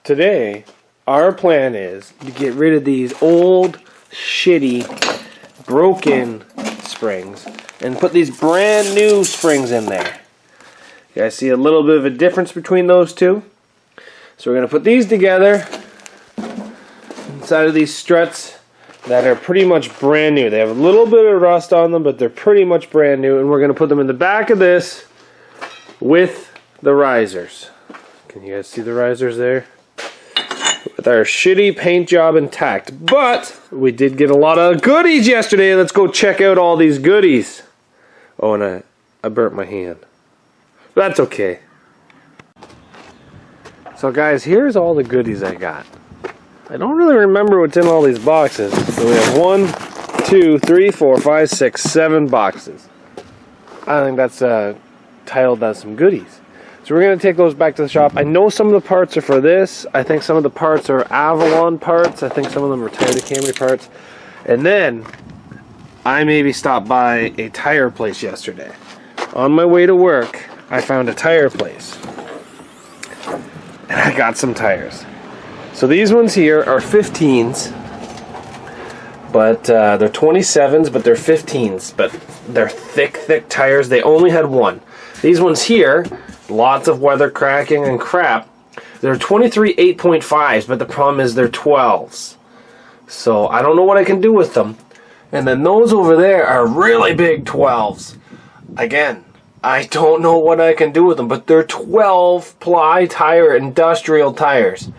today our plan is to get rid of these old, shitty, broken springs and put these brand new springs in there. You guys see a little bit of a difference between those two? So we're going to put these together inside of these struts that are pretty much brand new. They have a little bit of rust on them, but they're pretty much brand new. And we're going to put them in the back of this with the risers. Can you guys see the risers there? With our shitty paint job intact. But we did get a lot of goodies yesterday. Let's go check out all these goodies. Oh, and I burnt my hand. That's okay. So guys, here's all the goodies I got. I don't really remember what's in all these boxes. So we have 1, 2, 3, 4, 5, 6, 7 boxes. I think that's titled as some goodies. So we're going to take those back to the shop. I know some of the parts are for this. I think some of the parts are Avalon parts. I think some of them are Toyota Camry parts. And then I maybe stopped by a tire place yesterday. On my way to work, I found a tire place. And I got some tires. So these ones here are 15s. But they're 27s, but they're 15s. But they're thick tires. They only had one. These ones here, lots of weather cracking and crap. They're 23 8.5s, but the problem is they're 12s. So I don't know what I can do with them. And then those over there are really big 12s. Again, I don't know what I can do with them, but they're 12-ply tire industrial tires.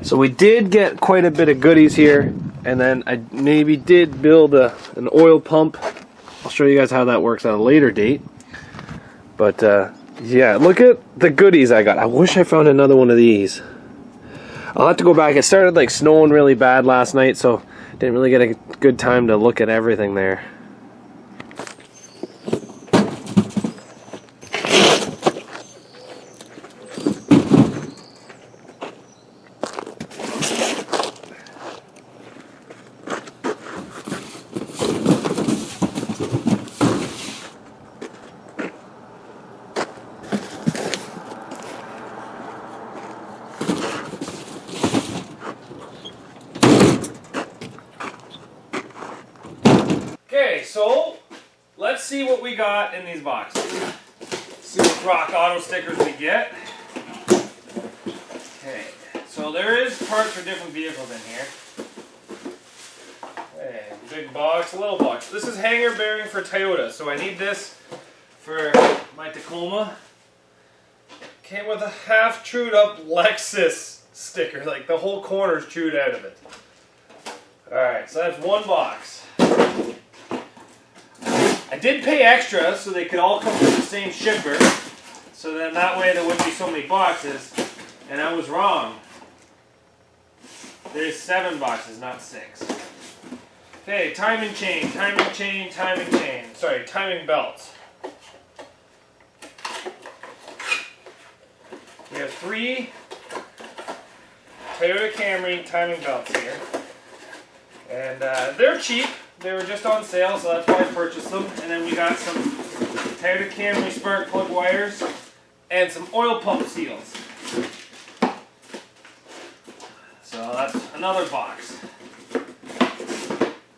So we did get quite a bit of goodies here. And then I maybe did build an oil pump. I'll show you guys how that works at a later date. But yeah, look at the goodies I got. I wish I found another one of these. I'll have to go back. It started like snowing really bad last night, so didn't really get a good time to look at everything there. Okay, so let's see what we got in these boxes. See what Rock Auto stickers we get. Okay, so there is parts for different vehicles in here. Okay, big box, little box. This is hanger bearing for Toyota, so I need this for my Tacoma. Came with a half chewed up Lexus sticker, like the whole corner's chewed out of it. Alright, so that's one box. I did pay extra so they could all come from the same shipper, so then that way there wouldn't be so many boxes, and I was wrong. There's 7 boxes, not 6. Okay, timing chain, sorry, timing belts. We have 3 Toyota Camry timing belts here, and they're cheap. They were just on sale, so that's why I purchased them. And then we got some Toyota Camry spark plug wires and some oil pump seals. So that's another box.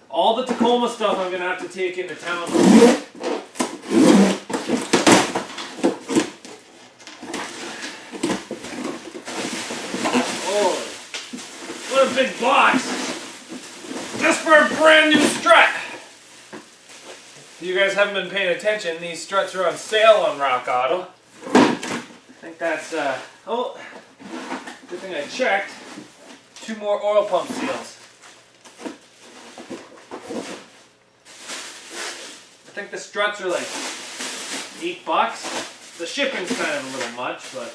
All the Tacoma stuff I'm going to have to take into town. Oh, what a big box! Just for a brand new strut! If you guys haven't been paying attention, these struts are on sale on Rock Auto. I think that's, oh, good thing I checked. 2 more oil pump seals. I think the struts are like $8. The shipping's kind of a little much, but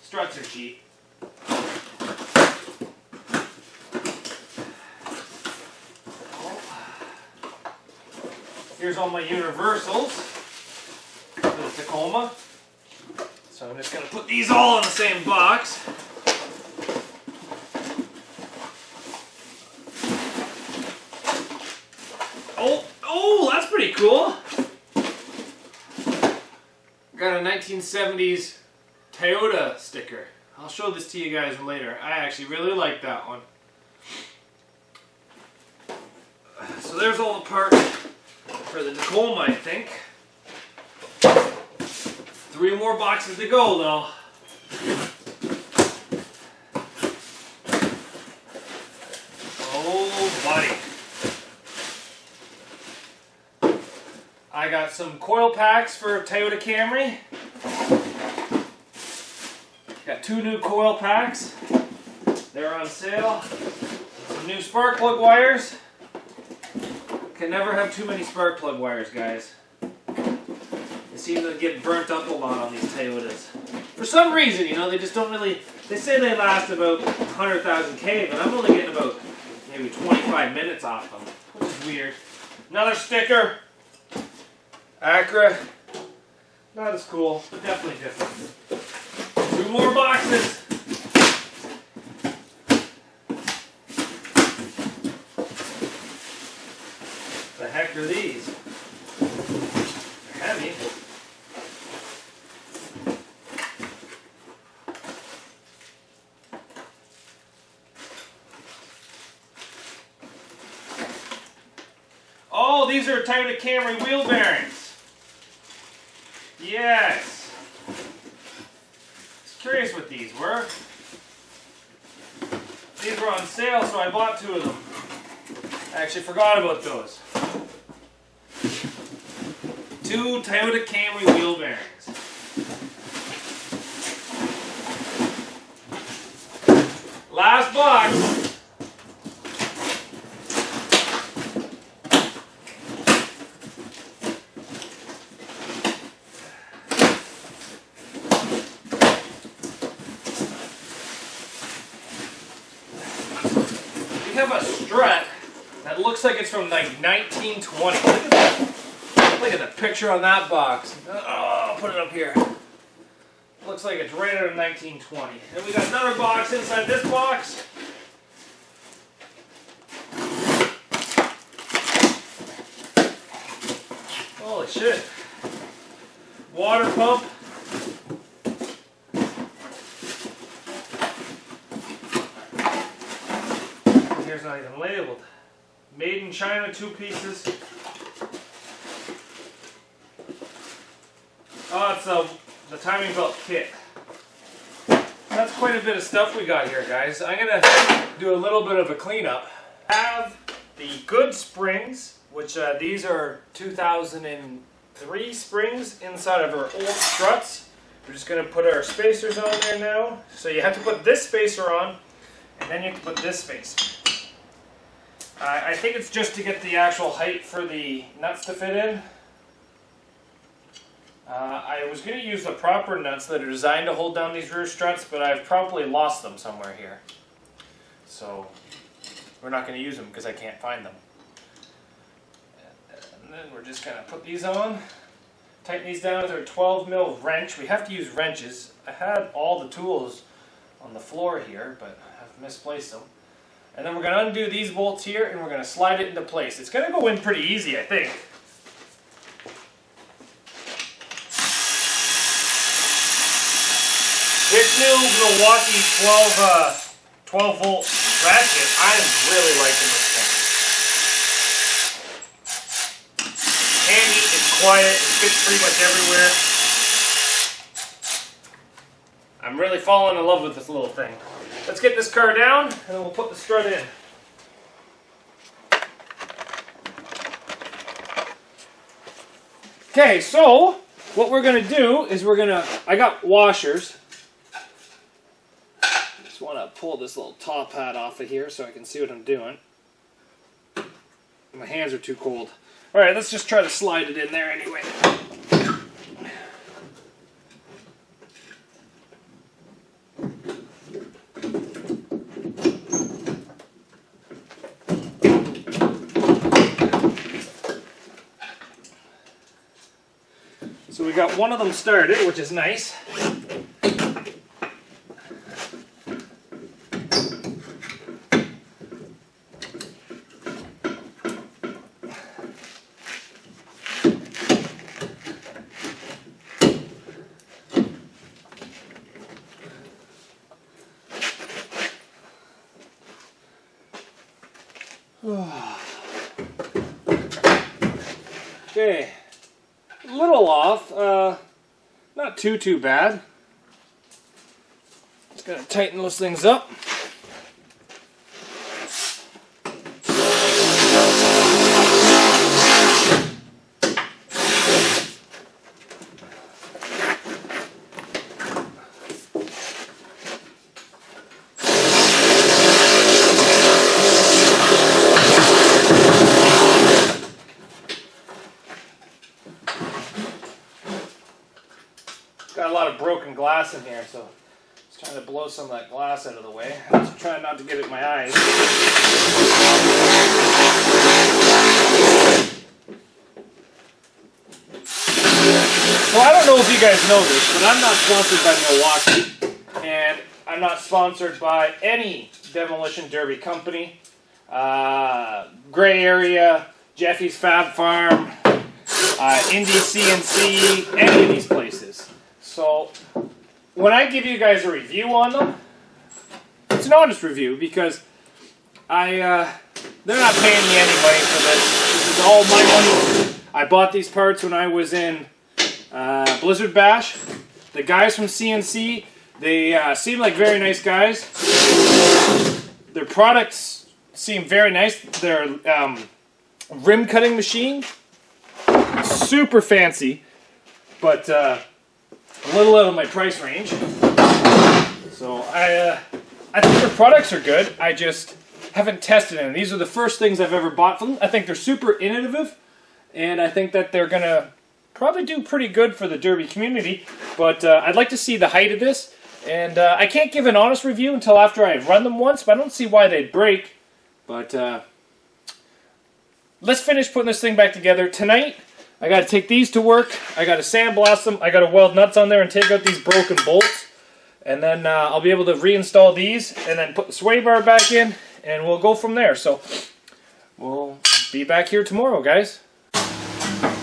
struts are cheap. Here's all my universals for the Tacoma. So I'm just going to put these all in the same box. Oh, that's pretty cool. Got a 1970s Toyota sticker. I'll show this to you guys later. I actually really like that one. So there's all the parts for the Tacoma, I think. 3 more boxes to go though. Oh buddy. I got some coil packs for Toyota Camry. Got 2 new coil packs. They're on sale. Some new spark plug wires. Can never have too many spark plug wires, guys. They seem to get burnt up a lot on these Toyotas. For some reason, you know, they just don't really... They say they last about 100,000 K, but I'm only getting about maybe 25 minutes off them, which is weird. Another sticker. Acura. Not as cool, but definitely different. 2 more boxes. The heck are these? They're heavy. Oh, these are Toyota Camry wheel bearings. Yes. I was curious what these were. These were on sale, so I bought 2 of them. I actually forgot about those. 2 Toyota Camry wheel bearings. Last box. We have a strut that looks like it's from like 1920. Look at that. Look at the picture on that box. Oh, I'll put it up here. Looks like it's right out of 1920. And we got another box inside this box. Holy shit. Water pump. Here's not even labeled. Made in China, 2 pieces. Oh, it's the timing belt kit. That's quite a bit of stuff we got here, guys. I'm going to do a little bit of a cleanup. I have the good springs, which these are 2003 springs inside of our old struts. We're just going to put our spacers on there now. So you have to put this spacer on, and then you have to put this spacer. I think it's just to get the actual height for the nuts to fit in. I was going to use the proper nuts that are designed to hold down these rear struts, but I've probably lost them somewhere here. So we're not going to use them because I can't find them. And then we're just going to put these on. Tighten these down with our 12mm wrench. We have to use wrenches. I had all the tools on the floor here, but I've misplaced them. And then we're going to undo these bolts here, and we're going to slide it into place. It's going to go in pretty easy, I think. This new Milwaukee 12 volt ratchet, I am really liking this thing. Handy and quiet, it fits pretty much everywhere. I'm really falling in love with this little thing. Let's get this car down, and then we'll put the strut in. Okay, so what we're going to do is I got washers. Just want to pull this little top hat off of here so I can see what I'm doing. My hands are too cold. Alright, let's just try to slide it in there anyway. So we got one of them started, which is nice. Okay, a little off, not too bad. Just gotta tighten those things up. Got a lot of broken glass in here, so just trying to blow some of that glass out of the way. Just trying not to get it in my eyes. So I don't know if you guys know this, but I'm not sponsored by Milwaukee, and I'm not sponsored by any demolition derby company. Gray Area, Jeffy's Fab Farm, Indy CNC, any of these places. So when I give you guys a review on them, it's an honest review because they're not paying me any money for this. This is all my money. I bought these parts when I was in Blizzard Bash. The guys from CNC, they seem like very nice guys. Their products seem very nice. Their rim cutting machine, super fancy, but a little out of my price range. So I think their products are good. I just haven't tested them. These are the first things I've ever bought from them. I think they're super innovative, and I think that they're gonna probably do pretty good for the derby community. But I'd like to see the height of this, and I can't give an honest review until after I've run them once. But I don't see why they'd break. But let's finish putting this thing back together tonight. I got to take these to work. I got to sandblast them. I got to weld nuts on there and take out these broken bolts. And then I'll be able to reinstall these and then put the sway bar back in, and we'll go from there. So we'll be back here tomorrow, guys.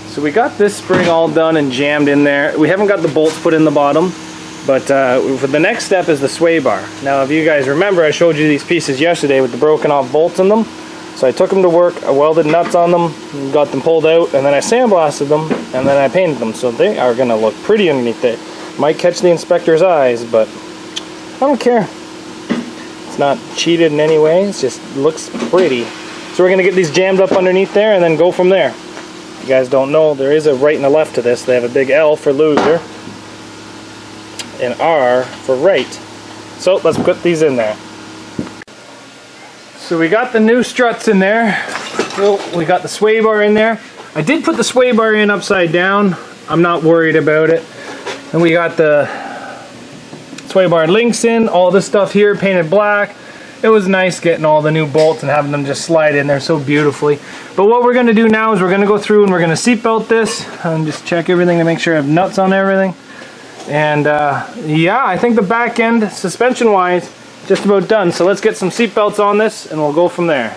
So we got this spring all done and jammed in there. We haven't got the bolts put in the bottom, but for the next step is the sway bar. Now, if you guys remember, I showed you these pieces yesterday with the broken off bolts in them. So I took them to work, I welded nuts on them, got them pulled out, and then I sandblasted them, and then I painted them. So they are going to look pretty underneath there. Might catch the inspector's eyes, but I don't care. It's not cheated in any way, it just looks pretty. So we're going to get these jammed up underneath there and then go from there. If you guys don't know, there is a right and a left to this. They have a big L for loser and R for right. So let's put these in there. So we got the new struts in there. We got the sway bar in there. I did put the sway bar in upside down. I'm not worried about it. And we got the sway bar links in. All this stuff here painted black. It was nice getting all the new bolts and having them just slide in there so beautifully. But what we're going to do now is we're going to go through and we're going to seatbelt this and just check everything to make sure I have nuts on everything. And yeah, I think the back end, suspension wise, just about done. So let's get some seat belts on this and we'll go from there.